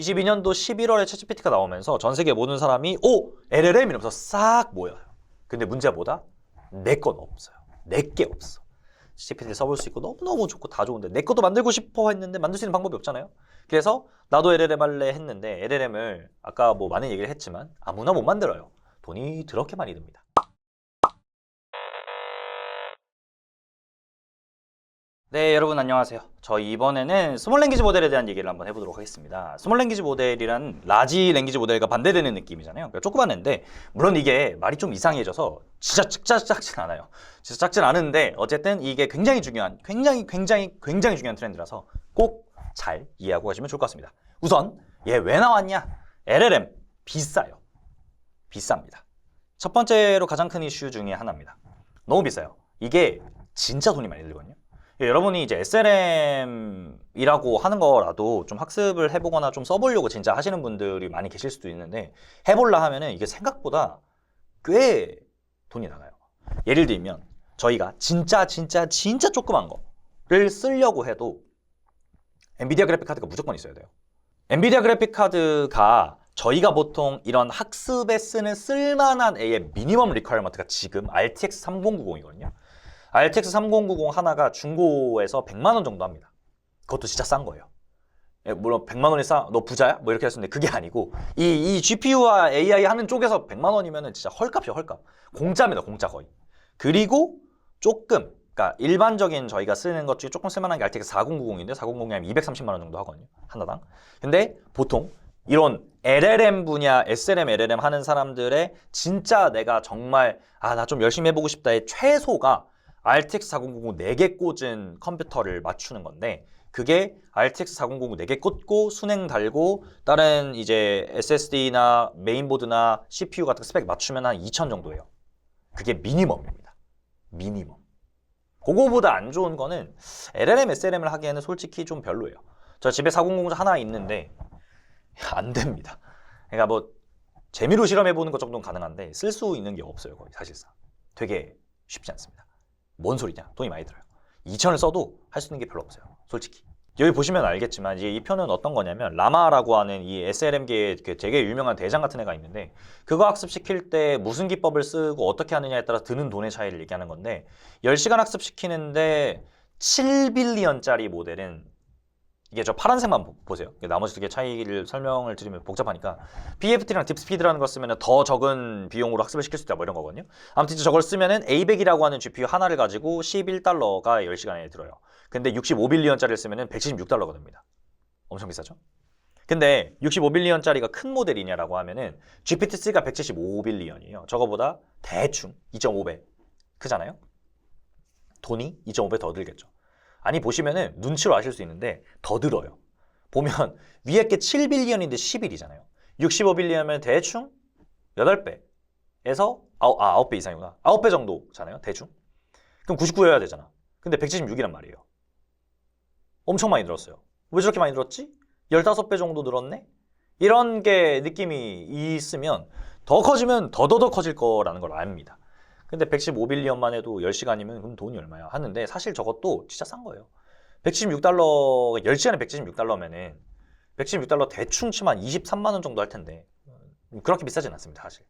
22년도 11월에 챗GPT가 나오면서 전 세계 모든 사람이 오! LLM 이러면서 싹 모여요. 근데 문제가 뭐다? 내 건 없어요. 내 게 없어. GPT 써볼 수 있고 너무너무 좋고 다 좋은데 내 것도 만들고 싶어 했는데 만들 수 있는 방법이 없잖아요. 그래서 나도 LLM 할래 했는데 LLM을 아까 뭐 많은 얘기를 했지만 아무나 못 만들어요. 돈이 더럽게 많이 듭니다. 네, 여러분 안녕하세요. 저 이번에는 스몰 랭귀지 모델에 대한 얘기를 한번 해보도록 하겠습니다. 스몰 랭귀지 모델이란 라지 랭귀지 모델과 반대되는 느낌이잖아요. 그러니까 조그만 애인데 물론 이게 말이 좀 이상해져서 진짜 작진 않아요. 진짜 작진 않은데 어쨌든 이게 굉장히 중요한 굉장히 중요한 트렌드라서 꼭 잘 이해하고 가시면 좋을 것 같습니다. 우선 얘 왜 나왔냐? LLM 비싸요. 비쌉니다. 첫 번째로 가장 큰 이슈 중에 하나입니다. 너무 비싸요. 이게 진짜 돈이 많이 들거든요. 여러분이 이제 SLM이라고 하는 거라도 좀 학습을 해보거나 좀 써보려고 진짜 하시는 분들이 많이 계실 수도 있는데 해볼라 하면은 이게 생각보다 꽤 돈이 나가요. 예를 들면 저희가 진짜 조그만 거를 쓰려고 해도 엔비디아 그래픽 카드가 무조건 있어야 돼요. 엔비디아 그래픽 카드가 저희가 보통 이런 학습에 쓰는 쓸만한 A의 미니멈 리퀘어먼트가 지금 RTX 3090이거든요. RTX 3090 하나가 중고에서 100만 원 정도 합니다. 그것도 진짜 싼 거예요. 물론 100만 원이 싸, 너 부자야? 뭐 이렇게 했었는데 그게 아니고 이 GPU와 AI 하는 쪽에서 100만 원이면 진짜 헐값이야, 헐값. 공짜입니다, 공짜 거의. 그리고 조금, 그러니까 일반적인 저희가 쓰는 것 중에 조금 쓸만한 게 RTX 4090인데 4090이 한 230만 원 정도 하거든요, 하나당. 근데 보통 이런 LLM 분야, SLM, LLM 하는 사람들의 진짜 내가 정말 나 좀 열심히 해보고 싶다의 최소가 RTX 4090 4개 꽂은 컴퓨터를 맞추는 건데 그게 RTX 4090 4개 꽂고 순행 달고 다른 이제 SSD나 메인보드나 CPU 같은 스펙 맞추면 한 2,000 정도예요. 그게 미니멈입니다. 미니멈. 그거보다 안 좋은 거는 LLM, SLM을 하기에는 솔직히 좀 별로예요. 저 집에 4090 하나 있는데 안 됩니다. 그러니까 뭐 재미로 실험해보는 것 정도는 가능한데 쓸 수 있는 게 없어요, 거의 사실상. 되게 쉽지 않습니다. 뭔 소리냐? 돈이 많이 들어요. 2,000을 써도 할 수 있는 게 별로 없어요, 솔직히. 여기 보시면 알겠지만 이제 이 표는 어떤 거냐면 라마라고 하는 이 SLM계의 되게 유명한 대장 같은 애가 있는데 그거 학습시킬 때 무슨 기법을 쓰고 어떻게 하느냐에 따라 드는 돈의 차이를 얘기하는 건데 10시간 학습시키는데 7빌리언짜리 모델은 이게 저 파란색만 보세요. 나머지 두 개 차이를 설명을 드리면 복잡하니까 BFT랑 딥스피드라는 거 쓰면 더 적은 비용으로 학습을 시킬 수 있다 뭐 이런 거거든요. 아무튼 저걸 쓰면은 A100이라고 하는 GPU 하나를 가지고 11달러가 10시간에 들어요. 근데 65빌리언짜리를 쓰면은 176달러가 됩니다. 엄청 비싸죠? 근데 65빌리언짜리가 큰 모델이냐라고 하면은 GPT-3가 175빌리언이에요. 저거보다 대충 2.5배 크잖아요? 돈이 2.5배 더 들겠죠. 아니 보시면은 눈치로 아실 수 있는데 더 들어요. 보면 위에 게 7빌리언인데 10일이잖아요. 65빌리언이면 대충 8배에서 9배 이상이구나. 9배 정도잖아요, 대충. 그럼 99여야 되잖아. 근데 176이란 말이에요. 엄청 많이 늘었어요. 왜 저렇게 많이 늘었지? 15배 정도 늘었네? 이런 게 느낌이 있으면 더 커지면 더 커질 거라는 걸 압니다. 근데 115빌리언만 해도 10시간이면 그럼 돈이 얼마야? 하는데 사실 저것도 진짜 싼 거예요. 116달러, 10시간에 176달러면은 116달러 대충 치면 23만 원 정도 할 텐데 그렇게 비싸진 않습니다, 사실.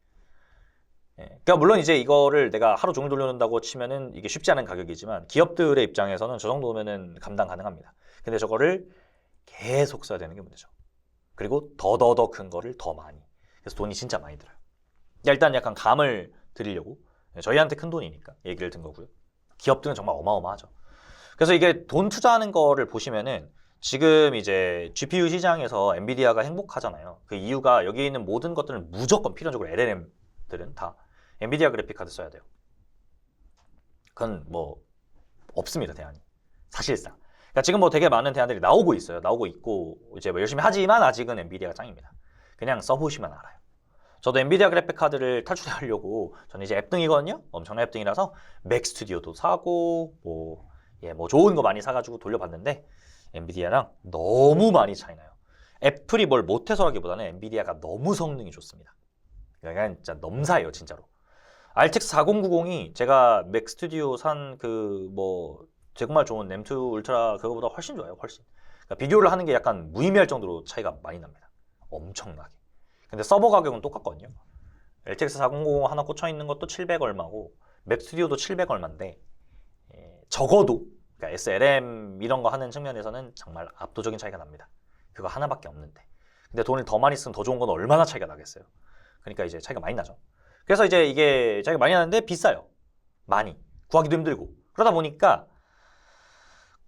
그러니까 물론 이제 이거를 내가 하루 종일 돌려놓는다고 치면은 이게 쉽지 않은 가격이지만 기업들의 입장에서는 저 정도면은 감당 가능합니다. 근데 저거를 계속 써야 되는 게 문제죠. 그리고 더 큰 거를 더 많이. 그래서 돈이 진짜 많이 들어요. 일단 약간 감을 드리려고 저희한테 큰 돈이니까 얘기를 든 거고요. 기업들은 정말 어마어마하죠. 그래서 이게 돈 투자하는 거를 보시면은 지금 이제 GPU 시장에서 엔비디아가 행복하잖아요. 그 이유가 여기 있는 모든 것들은 무조건 필연적으로 LLM들은 다 엔비디아 그래픽 카드 써야 돼요. 그건 뭐 없습니다, 대안이. 사실상. 그러니까 지금 뭐 되게 많은 대안들이 나오고 있어요. 나오고 있고 이제 뭐 열심히 하지만 아직은 엔비디아가 짱입니다. 그냥 써보시면 알아요. 저도 엔비디아 그래픽 카드를 탈출하려고 저는 이제 앱등이거든요. 엄청난 앱등이라서 맥 스튜디오도 사고 뭐 좋은 거 많이 사가지고 돌려봤는데 엔비디아랑 너무 많이 차이나요. 애플이 뭘 못해서라기보다는 엔비디아가 너무 성능이 좋습니다. 그러니까 진짜 넘사예요, 진짜로. RTX 4090이 제가 맥 스튜디오 산 정말 좋은 램2 울트라 그거보다 훨씬 좋아요, 훨씬. 그러니까 비교를 하는 게 약간 무의미할 정도로 차이가 많이 납니다. 엄청나게. 근데 서버 가격은 똑같거든요. RTX 4090 하나 꽂혀 있는 것도 700 얼마고 맥 스튜디오도 700 얼마인데 적어도 그러니까 SLM 이런 거 하는 측면에서는 정말 압도적인 차이가 납니다. 그거 하나밖에 없는데. 근데 돈을 더 많이 쓰면 더 좋은 건 얼마나 차이가 나겠어요. 그러니까 이제 차이가 많이 나죠. 그래서 이제 이게 차이가 많이 나는데 비싸요. 많이. 구하기도 힘들고. 그러다 보니까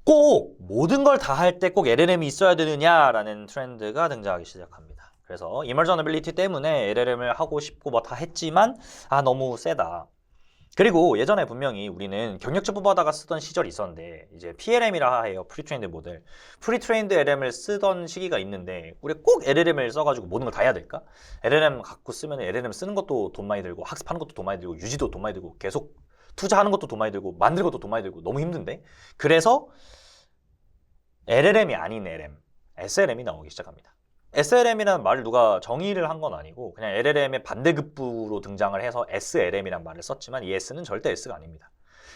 꼭 모든 걸 다 할 때 꼭 LLM이 있어야 되느냐라는 트렌드가 등장하기 시작합니다. 그래서 이머전어빌리티 때문에 LLM을 하고 싶고 뭐 다 했지만 너무 세다. 그리고 예전에 분명히 우리는 경력 제보받아가 쓰던 시절이 있었는데 이제 PLM이라 해요. 프리트레인드 모델. 프리트레인드 LLM을 쓰던 시기가 있는데 우리 꼭 LLM을 써가지고 모든 걸 다 해야 될까? LLM 갖고 쓰면 LLM 쓰는 것도 돈 많이 들고 학습하는 것도 돈 많이 들고 유지도 돈 많이 들고 계속 투자하는 것도 돈 많이 들고 만드는 것도 돈 많이 들고 너무 힘든데 그래서 LLM이 아닌 LM, SLM이 나오기 시작합니다. SLM이라는 말을 누가 정의를 한 건 아니고 그냥 LLM의 반대급부로 등장을 해서 SLM이라는 말을 썼지만 이 S는 절대 S가 아닙니다.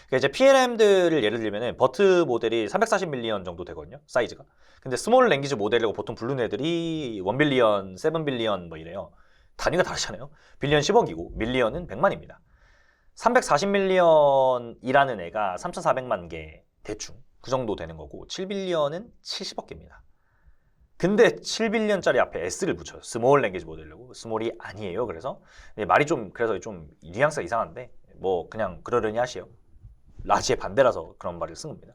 그러니까 이제 PLM들을 예를 들면은 버트 모델이 340밀리언 정도 되거든요, 사이즈가. 근데 스몰 랭귀지 모델이라고 보통 부르는 애들이 1빌리언, 7빌리언 뭐 이래요. 단위가 다르잖아요. 빌리언 10억이고 밀리언은 100만입니다. 340밀리언이라는 애가 3,400만 개 대충 그 정도 되는 거고 7빌리언은 70억 개입니다. 근데 7빌리언짜리 앞에 S를 붙여요. 스몰 랭귀지 모델이라고. 스몰이 아니에요. 그래서 말이 좀 그래서 좀 뉘앙스가 이상한데 뭐 그냥 그러려니 하시오. 라지의 반대라서 그런 말을 쓴 겁니다.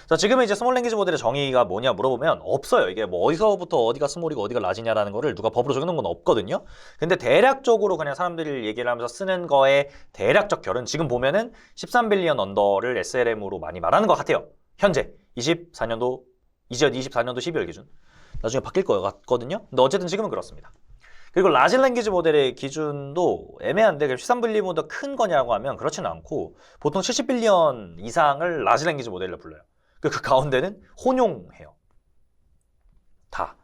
자, 지금은 이제 스몰 랭귀지 모델의 정의가 뭐냐 물어보면 없어요. 이게 뭐 어디서부터 어디가 스몰이고 어디가 라지냐라는 거를 누가 법으로 적여놓은 건 없거든요. 근데 대략적으로 그냥 사람들이 얘기를 하면서 쓰는 거의 대략적 결은 지금 보면은 13빌리언 언더를 SLM으로 많이 말하는 것 같아요. 현재 24년도 12월 기준. 나중에 바뀔 것 같거든요. 근데 어쨌든 지금은 그렇습니다. 그리고 라지 랭귀지 모델의 기준도 애매한데 13빌리언보다 큰 거냐고 하면 그렇지는 않고 보통 70빌리언 이상을 라지 랭귀지 모델로 불러요. 그 가운데는 혼용해요. 다.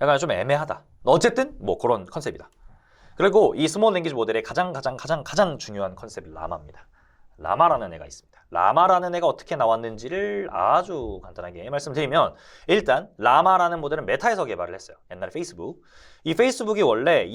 약간 좀 애매하다. 어쨌든 뭐 그런 컨셉이다. 그리고 이 스몰 랭귀지 모델의 가장 중요한 컨셉이 라마입니다. 라마라는 애가 있습니다. 라마라는 애가 어떻게 나왔는지를 아주 간단하게 말씀드리면 일단 라마라는 모델은 메타에서 개발을 했어요. 옛날에 페이스북. 이 페이스북이 원래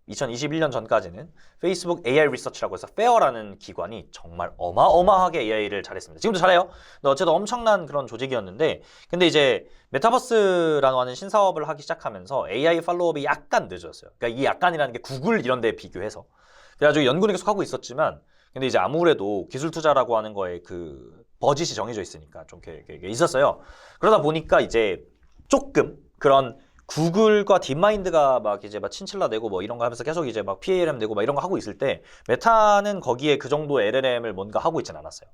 2021년 전까지는 페이스북 AI 리서치라고 해서 페어라는 기관이 정말 어마어마하게 AI를 잘했습니다. 지금도 잘해요. 근데 어쨌든 엄청난 그런 조직이었는데 근데 이제 메타버스라는 하는 신사업을 하기 시작하면서 AI 팔로업이 약간 늦었어요. 그러니까 이 약간이라는 게 구글 이런 데에 비교해서 그래가지고 연구는 계속 하고 있었지만 근데 이제 아무래도 기술 투자라고 하는 거에 그 버짓이 정해져 있으니까 좀 이렇게 있었어요. 그러다 보니까 이제 조금 그런 구글과 딥마인드가 막 이제 막 친칠라 내고 뭐 이런 거 하면서 계속 이제 막 PALM 내고 막 이런 거 하고 있을 때 메타는 거기에 그 정도 LLM을 뭔가 하고 있진 않았어요.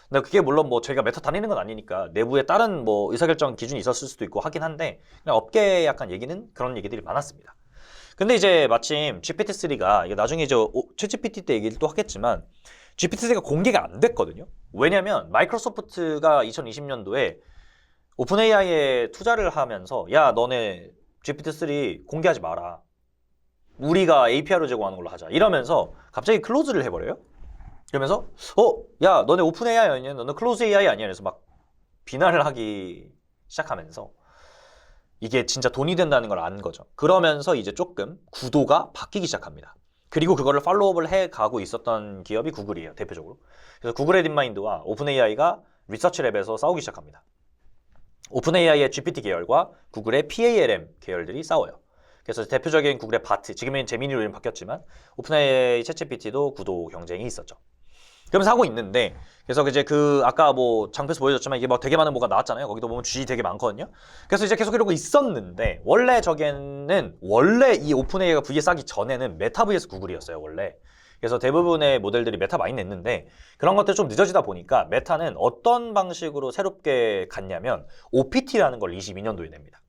근데 그게 물론 뭐 저희가 메타 다니는 건 아니니까 내부에 다른 뭐 의사결정 기준이 있었을 수도 있고 하긴 한데 그냥 업계 약간 얘기는 그런 얘기들이 많았습니다. 근데 이제 마침 GPT-3가 이게 나중에 이제 챗GPT 때 얘기를 또 하겠지만 GPT-3가 공개가 안 됐거든요. 왜냐면 마이크로소프트가 2020년도에 오픈 AI에 투자를 하면서 야 너네 GPT-3 공개하지 마라. 우리가 API로 제공하는 걸로 하자. 이러면서 갑자기 클로즈를 해버려요. 그러면서 야 너네 오픈 AI 아니냐? 너네 클로즈 AI 아니냐? 그래서 막 비난을 하기 시작하면서 이게 진짜 돈이 된다는 걸 안 거죠. 그러면서 이제 조금 구도가 바뀌기 시작합니다. 그리고 그거를 팔로우업을 해가고 있었던 기업이 구글이에요. 대표적으로. 그래서 구글의 딥마인드와 오픈AI가 리서치랩에서 싸우기 시작합니다. 오픈AI의 GPT 계열과 구글의 PALM 계열들이 싸워요. 그래서 대표적인 구글의 바트, 지금은 제미니로 이름 바뀌었지만 오픈AI 챗GPT도 구도 경쟁이 있었죠. 그러면서 하고 있는데 그래서 이제 그 아까 뭐 장표에서 보여줬지만 이게 막 되게 많은 뭐가 나왔잖아요. 거기도 보면 G 되게 많거든요. 그래서 이제 계속 이러고 있었는데 원래 이 오픈AI가 vs 하기 전에는 메타 vs 구글이었어요. 원래. 그래서 대부분의 모델들이 메타 많이 냈는데 그런 것들 좀 늦어지다 보니까 메타는 어떤 방식으로 새롭게 갔냐면 OPT라는 걸 22년도에 냅니다.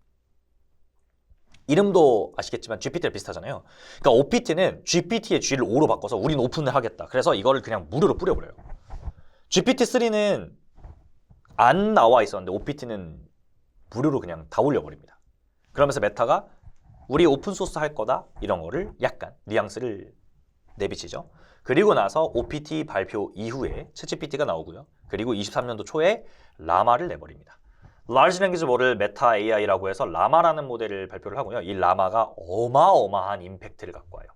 이름도 아시겠지만 GPT랑 비슷하잖아요. 그러니까 OPT는 GPT의 G를 O로 바꿔서 우리는 오픈을 하겠다. 그래서 이거를 그냥 무료로 뿌려버려요. GPT-3는 안 나와 있었는데 OPT는 무료로 그냥 다 올려버립니다. 그러면서 메타가 우리 오픈소스 할 거다 이런 거를 약간 뉘앙스를 내비치죠. 그리고 나서 OPT 발표 이후에 챗GPT가 나오고요. 그리고 23년도 초에 라마를 내버립니다. large language model 메타 AI라고 해서 라마라는 모델을 발표를 하고요. 이 라마가 어마어마한 임팩트를 갖고 와요.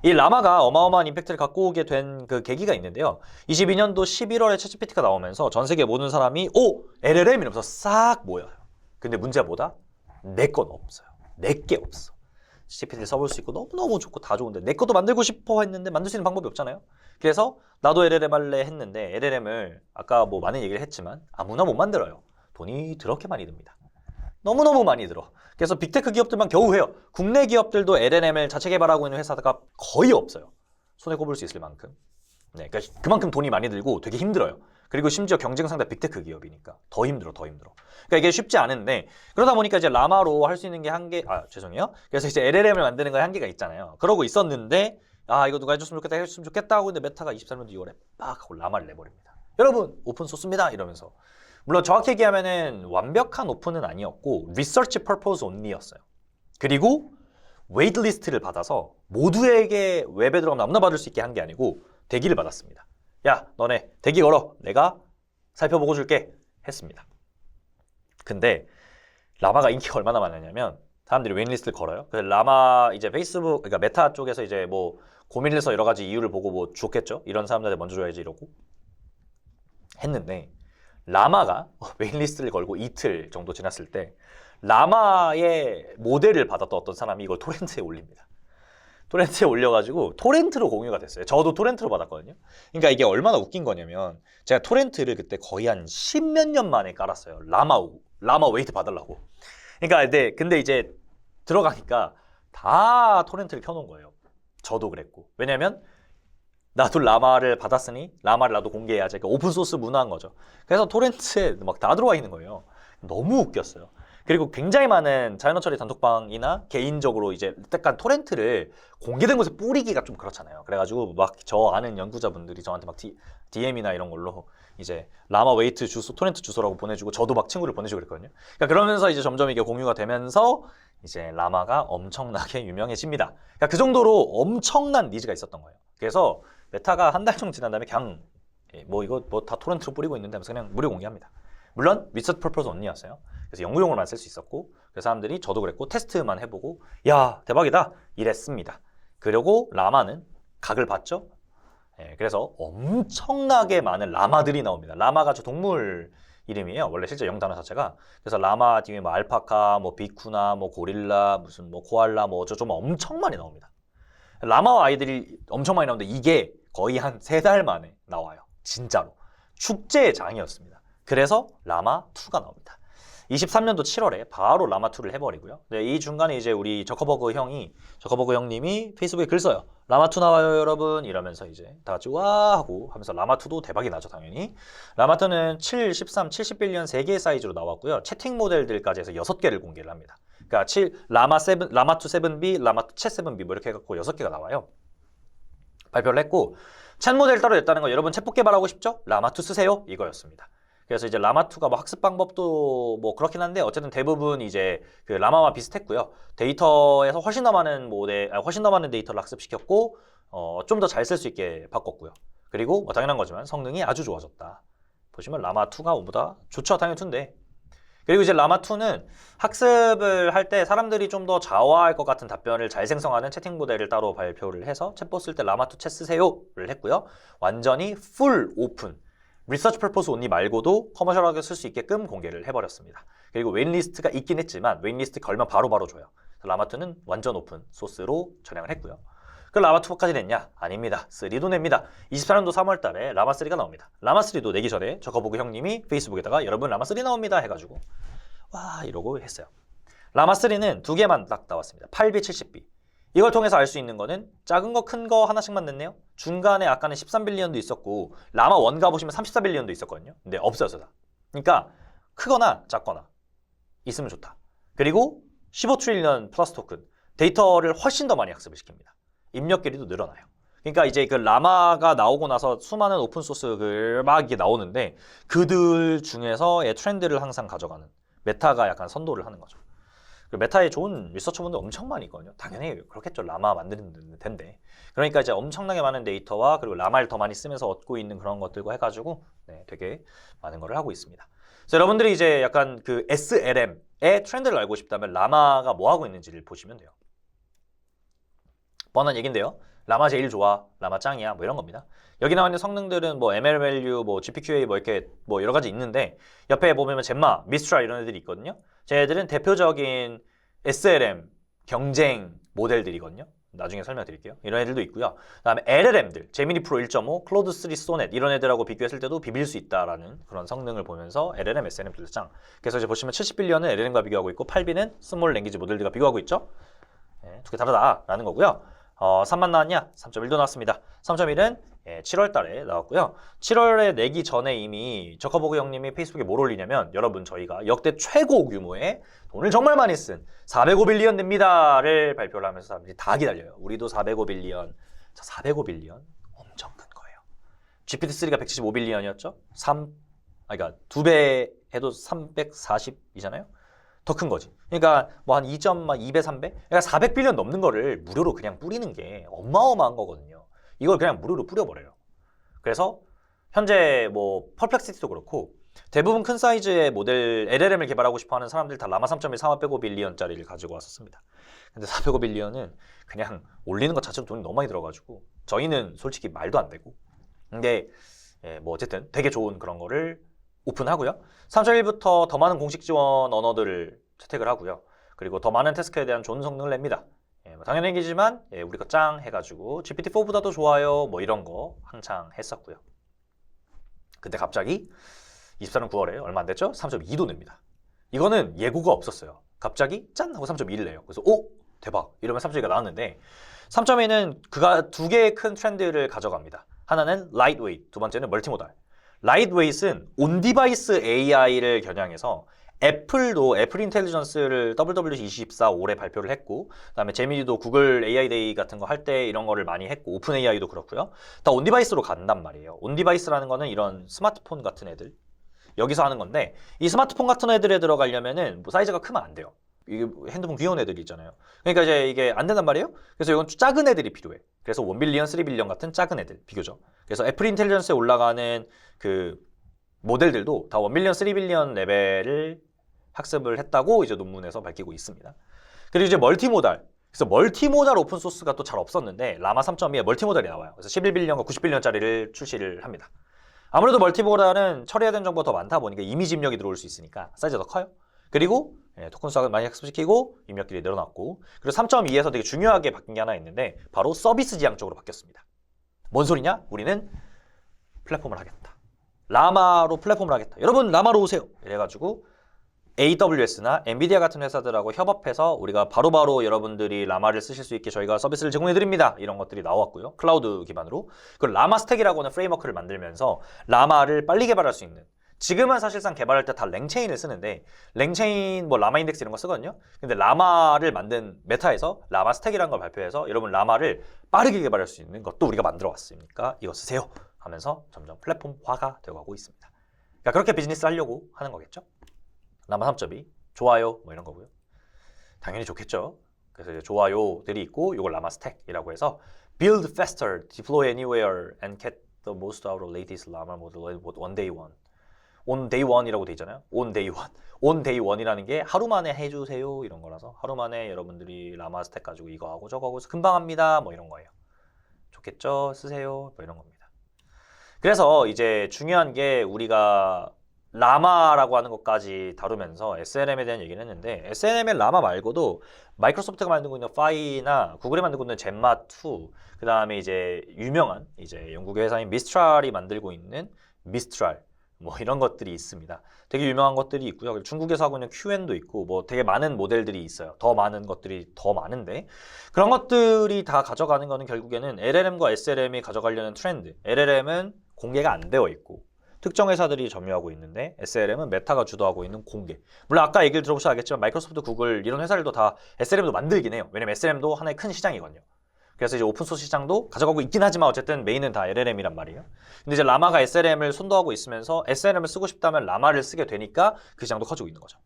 이 라마가 어마어마한 임팩트를 갖고 오게 된 그 계기가 있는데요. 22년도 11월에 챗GPT가 나오면서 전 세계 모든 사람이 LLM 이러면서 싹 모여요. 근데 문제가 뭐다? 내 건 없어요. 내 게 없어. GPT를 써볼 수 있고 너무너무 좋고 다 좋은데 내 것도 만들고 싶어 했는데 만들 수 있는 방법이 없잖아요. 그래서 나도 LLM 할래 했는데 LLM을 아까 뭐 많은 얘기를 했지만 아무나 못 만들어요. 돈이 더럽게 많이 듭니다. 너무너무 많이 들어. 그래서 빅테크 기업들만 겨우 해요. 국내 기업들도 LLM을 자체 개발하고 있는 회사가 거의 없어요. 손에 꼽을 수 있을 만큼. 네, 그러니까 그만큼 돈이 많이 들고 되게 힘들어요. 그리고 심지어 경쟁 상대 빅테크 기업이니까 더 힘들어. 그러니까 이게 쉽지 않은데 그러다 보니까 이제 라마로 할 수 있는 게 죄송해요. 그래서 이제 LLM을 만드는 거에 한계가 있잖아요. 그러고 있었는데 이거 누가 해줬으면 좋겠다 해줬으면 좋겠다 하고 근데 메타가 23년도 2월에 빡 하고 라마를 내버립니다. 여러분 오픈 소스입니다 이러면서. 물론 정확히 얘기하면은 완벽한 오픈은 아니었고 리서치 퍼포즈 온리였어요. 그리고 웨이트리스트를 받아서 모두에게 웹에 들어가면 아무나 받을 수 있게 한 게 아니고 대기를 받았습니다. 야 너네 대기 걸어. 내가 살펴보고 줄게 했습니다. 근데 라마가 인기가 얼마나 많았냐면 사람들이 웨이트리스트를 걸어요. 그래서 라마 이제 페이스북 그러니까 메타 쪽에서 이제 뭐 고민을 해서 여러 가지 이유를 보고 뭐 줬겠죠. 이런 사람들한테 먼저 줘야지 이러고 했는데 라마가 웨이트리스트를 걸고 이틀 정도 지났을 때 라마의 모델을 받았던 어떤 사람이 이걸 토렌트에 올립니다. 토렌트에 올려가지고 토렌트로 공유가 됐어요. 저도 토렌트로 받았거든요. 그러니까 이게 얼마나 웃긴 거냐면 제가 토렌트를 그때 거의 한 10몇 년 만에 깔았어요. 라마 웨이트 받으려고. 그러니까 근데 이제 들어가니까 다 토렌트를 켜놓은 거예요. 저도 그랬고. 왜냐면 나도 라마를 받았으니 라마를 나도 공개해야지. 그러니까 오픈소스 문화인 거죠. 그래서 토렌트에 막 다 들어와 있는 거예요. 너무 웃겼어요. 그리고 굉장히 많은 자연어 처리 단톡방이나 개인적으로 이제 약간 토렌트를 공개된 곳에 뿌리기가 좀 그렇잖아요. 그래가지고 막 저 아는 연구자분들이 저한테 막 DM이나 이런 걸로 이제 라마 웨이트 주소, 토렌트 주소라고 보내주고 저도 막 친구를 보내주고 그랬거든요. 그러니까 그러면서 이제 점점 이게 공유가 되면서 이제 라마가 엄청나게 유명해집니다. 그러니까 그 정도로 엄청난 니즈가 있었던 거예요. 그래서 메타가 한 달 정도 지난 다음에 그냥 뭐 이거 뭐 다 토렌트로 뿌리고 있는데 하면서 그냥 무료 공개합니다. 물론 리서치 퍼포즈 only였어요. 그래서 연구용으로만 쓸 수 있었고 그 사람들이 저도 그랬고 테스트만 해보고 야 대박이다 이랬습니다. 그리고 라마는 각을 봤죠. 그래서 엄청나게 많은 라마들이 나옵니다. 라마가 저 동물 이름이에요. 원래 실제 영 단어 자체가. 그래서 라마 뒤에 뭐 알파카, 뭐 비쿠나, 뭐 고릴라, 무슨 뭐 코알라, 뭐 어쩌고 좀 엄청 많이 나옵니다. 라마와 아이들이 엄청 많이 나오는데 이게 거의 한 3달 만에 나와요. 진짜로. 축제의 장이었습니다. 그래서 라마2가 나옵니다. 23년도 7월에 바로 라마2를 해버리고요. 네, 이 중간에 이제 우리 저커버그 형님이 페이스북에 글 써요. 라마2 나와요 여러분 이러면서 이제 다 같이 와 하고 하면서 라마2도 대박이 나죠 당연히. 라마2는 7, 13, 71년 3개의 사이즈로 나왔고요. 채팅 모델들까지 해서 6개를 공개를 합니다. 그러니까 라마2 7B, 라마2 챗 7B 뭐 이렇게 해갖고 6개가 나와요. 발표를 했고 챗 모델 따로 냈다는 거 여러분 챗봇 개발하고 싶죠? 라마2 쓰세요 이거였습니다. 그래서 이제 라마2가 뭐 학습 방법도 뭐 그렇긴 한데 어쨌든 대부분 이제 그 라마와 비슷했고요. 데이터에서 훨씬 더 많은 데이터를 학습시켰고 좀 더 잘 쓸 수 있게 바꿨고요. 그리고 뭐 당연한 거지만 성능이 아주 좋아졌다. 보시면 라마2가 뭐보다 좋죠. 당연히 2인데. 그리고 이제 라마2는 학습을 할 때 사람들이 좀 더 좌우할 것 같은 답변을 잘 생성하는 채팅 모델을 따로 발표를 해서 챗봇 쓸 때 라마2 챗 쓰세요를 했고요. 완전히 풀 오픈. 리서치 퍼포스 온리 말고도 커머셜하게 쓸 수 있게끔 공개를 해버렸습니다. 그리고 웨인리스트가 있긴 했지만 웨인리스트 걸면 바로바로 줘요. 라마2는 완전 오픈 소스로 전향을 했고요. 그 라마2까지 냈냐? 아닙니다. 3도 냅니다. 24년도 3월 달에 라마3가 나옵니다. 라마3도 내기 전에 저거보고 형님이 페이스북에다가 여러분 라마3 나옵니다 해가지고 와 이러고 했어요. 라마3는 2개만 딱 나왔습니다. 8B, 70B. 이걸 통해서 알 수 있는 거는 작은 거, 큰 거 하나씩만 냈네요. 중간에 아까는 13빌리언도 있었고 라마1 가보시면 34빌리언도 있었거든요. 근데 없어서 다. 그러니까 크거나 작거나 있으면 좋다. 그리고 15트릴리언 플러스 토큰. 데이터를 훨씬 더 많이 학습을 시킵니다. 입력 길이도 늘어나요. 그러니까 이제 그 라마가 나오고 나서 수많은 오픈소스가 막 이게 나오는데 그들 중에서의 트렌드를 항상 가져가는 메타가 약간 선도를 하는 거죠. 메타에 좋은 리서처분들 엄청 많이 있거든요. 당연히 그렇겠죠. 라마 만드는 텐데. 그러니까 이제 엄청나게 많은 데이터와 그리고 라마를 더 많이 쓰면서 얻고 있는 그런 것들과 해가지고 되게 많은 거를 하고 있습니다. 그래서 여러분들이 이제 약간 그 SLM의 트렌드를 알고 싶다면 라마가 뭐 하고 있는지를 보시면 돼요. 뻔한 얘긴데요. 라마 제일 좋아, 라마 짱이야, 뭐 이런 겁니다. 여기 나와 있는 성능들은 뭐 ML 밸류, 뭐 GPQA 뭐 이렇게 뭐 여러 가지 있는데 옆에 보면 젬마, 미스트랄 이런 애들이 있거든요. 쟤네들은 대표적인 SLM 경쟁 모델들이거든요. 나중에 설명드릴게요. 이런 애들도 있고요. 그다음에 LLM들, 제미니 프로 1.5, 클로드 3 소넷 이런 애들하고 비교했을 때도 비빌 수 있다라는 그런 성능을 보면서 LLM, SLM 필드짱. 그래서 이제 보시면 70빌리언은 LLM과 비교하고 있고 8B는 스몰 랭귀지 모델들과 비교하고 있죠. 네, 두 개 다르다라는 거고요. 3만 나왔냐? 3.1도 나왔습니다. 3.1은 7월 달에 나왔고요. 7월에 내기 전에 이미 저커버그 형님이 페이스북에 뭘 올리냐면 여러분 저희가 역대 최고 규모의 돈을 정말 많이 쓴 405빌리언 됩니다를 발표를 하면서 사람들이 다 기다려요. 우리도 405빌리언. 자, 405빌리언 엄청 큰 거예요. GPT-3가 175빌리언이었죠? 그러니까 2배 해도 340이잖아요? 더 큰 거지. 그러니까 뭐 한 2.2배, 3배? 그러니까 400빌리언 넘는 거를 무료로 그냥 뿌리는 게 어마어마한 거거든요. 이걸 그냥 무료로 뿌려버려요. 그래서 현재 뭐 퍼플렉시티도 그렇고 대부분 큰 사이즈의 모델 LLM을 개발하고 싶어하는 사람들 다 라마 3.1 405빌리언짜리를 가지고 왔었습니다. 근데 405빌리언은 그냥 올리는 것 자체로 돈이 너무 많이 들어가지고 저희는 솔직히 말도 안 되고 근데 뭐 어쨌든 되게 좋은 그런 거를 오픈하고요. 3.1부터 더 많은 공식 지원 언어들을 채택을 하고요. 그리고 더 많은 태스크에 대한 좋은 성능을 냅니다. 뭐 당연한 얘기지만 우리 거 짱 해가지고 GPT-4보다도 좋아요 뭐 이런 거 한창 했었고요. 근데 갑자기 24년 9월에 얼마 안 됐죠? 3.2도 냅니다. 이거는 예고가 없었어요. 갑자기 짠 하고 3.1을 내요. 그래서 오 대박 이러면 3.2가 나왔는데 3.2는 그가 두 개의 큰 트렌드를 가져갑니다. 하나는 lightweight, 두 번째는 멀티모달. 라이트웨이트는 온디바이스 AI를 겨냥해서 애플도 애플 인텔리전스를 WWDC24 올해 발표를 했고 그다음에 제미니도 구글 AI 데이 같은 거 할 때 이런 거를 많이 했고 오픈 AI도 그렇고요. 다 온디바이스로 간단 말이에요. 온디바이스라는 거는 이런 스마트폰 같은 애들 여기서 하는 건데 이 스마트폰 같은 애들에 들어가려면은 뭐 사이즈가 크면 안 돼요. 이게 핸드폰 귀여운 애들이 있잖아요. 그러니까 이제 이게 안 된단 말이에요. 그래서 이건 작은 애들이 필요해. 그래서 1빌리언, 3빌리언 같은 작은 애들 비교적. 그래서 애플 인텔리전스에 올라가는 그 모델들도 다 1빌리언, 3빌리언 레벨을 학습을 했다고 이제 논문에서 밝히고 있습니다. 그리고 이제 멀티모달. 그래서 멀티모달 오픈소스가 또 잘 없었는데 라마 3.2에 멀티모달이 나와요. 그래서 11빌리언과 90빌리언짜리를 출시를 합니다. 아무래도 멀티모달은 처리해야 되는 정보가 더 많다 보니까 이미지 입력이 들어올 수 있으니까 사이즈가 더 커요. 그리고 토큰 수학을 많이 학습시키고 입력길이 늘어났고 그리고 3.2에서 되게 중요하게 바뀐 게 하나 있는데 바로 서비스 지향 쪽으로 바뀌었습니다. 뭔 소리냐? 우리는 플랫폼을 하겠다. 라마로 플랫폼을 하겠다. 여러분 라마로 오세요. 이래가지고 AWS나 엔비디아 같은 회사들하고 협업해서 우리가 바로바로 여러분들이 라마를 쓰실 수 있게 저희가 서비스를 제공해드립니다. 이런 것들이 나왔고요. 클라우드 기반으로. 그 라마 스택이라고 하는 프레임워크를 만들면서 라마를 빨리 개발할 수 있는 지금은 사실상 개발할 때 다 랭체인을 쓰는데 랭체인 뭐 라마 인덱스 이런 거 쓰거든요. 근데 라마를 만든 메타에서 라마 스택이라는 걸 발표해서 여러분 라마를 빠르게 개발할 수 있는 것도 우리가 만들어 왔으니까 이거 쓰세요 하면서 점점 플랫폼화가 되어가고 있습니다. 그러니까 그렇게 비즈니스 하려고 하는 거겠죠. 라마 3.2 좋아요 뭐 이런 거고요. 당연히 좋겠죠. 그래서 이제 좋아요들이 있고 이걸 라마 스택이라고 해서 build faster, deploy anywhere and get the most out of latest llama model on day one. on day one이라고 돼 있잖아요. on day one. on day one이라는 게 하루 만에 해주세요 이런 거라서 하루 만에 여러분들이 라마 스택 가지고 이거 하고 저거 하고 금방 합니다 뭐 이런 거예요. 좋겠죠? 쓰세요 뭐 이런 겁니다. 그래서 이제 중요한 게 우리가 라마라고 하는 것까지 다루면서 SLM에 대한 얘기를 했는데 SLM의 라마 말고도 마이크로소프트가 만들고 있는 파이나 구글이 만들고 있는 젬마2 그 다음에 이제 유명한 이제 영국의 회사인 미스트랄이 만들고 있는 미스트랄 뭐 이런 것들이 있습니다. 되게 유명한 것들이 있고요. 그리고 중국에서 하고 있는 QN도 있고 뭐 되게 많은 모델들이 있어요. 더 많은 것들이 더 많은데 그런 것들이 다 가져가는 거는 결국에는 LLM과 SLM이 가져가려는 트렌드. LLM은 공개가 안 되어 있고 특정 회사들이 점유하고 있는데 SLM은 메타가 주도하고 있는 공개. 물론 아까 얘기를 들어보셔도 알겠지만 마이크로소프트, 구글 이런 회사들도 다 SLM도 만들긴 해요. 왜냐면 SLM도 하나의 큰 시장이거든요. 그래서 이제 오픈소스 시장도 가져가고 있긴 하지만 어쨌든 메인은 다 LLM이란 말이에요. 근데 이제 라마가 SLM을 선도하고 있으면서 SLM을 쓰고 싶다면 라마를 쓰게 되니까 그 시장도 커지고 있는 거죠.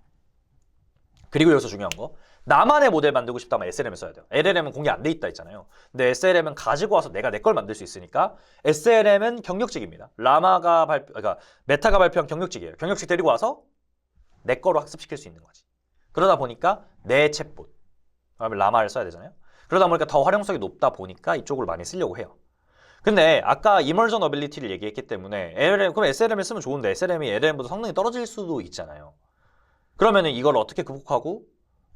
그리고 여기서 중요한 거 나만의 모델 만들고 싶다면 SLM을 써야 돼요. LLM은 공개 안 돼 있다 했잖아요. 근데 SLM은 가지고 와서 내가 내 걸 만들 수 있으니까 SLM은 경력직입니다. 그러니까 메타가 발표한 경력직이에요. 경력직 데리고 와서 내 거로 학습시킬 수 있는 거지. 그러다 보니까 내 챗봇, 그다음에 라마를 써야 되잖아요. 그러다 보니까 더 활용성이 높다 보니까 이쪽을 많이 쓰려고 해요. 근데 아까 이머전 어빌리티를 얘기했기 때문에 그럼 SLM을 쓰면 좋은데 SLM이 LLM보다 성능이 떨어질 수도 있잖아요. 그러면은 이걸 어떻게 극복하고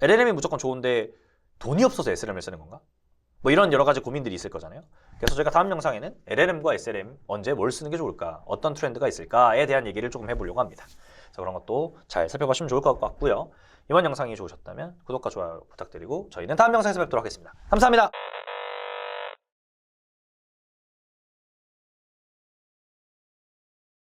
LLM이 무조건 좋은데 돈이 없어서 SLM을 쓰는 건가? 뭐 이런 여러 가지 고민들이 있을 거잖아요. 그래서 저희가 다음 영상에는 LLM과 SLM 언제 뭘 쓰는 게 좋을까? 어떤 트렌드가 있을까에 대한 얘기를 조금 해보려고 합니다. 그래서 그런 것도 잘 살펴보시면 좋을 것 같고요. 이번 영상이 좋으셨다면 구독과 좋아요 부탁드리고 저희는 다음 영상에서 뵙도록 하겠습니다. 감사합니다.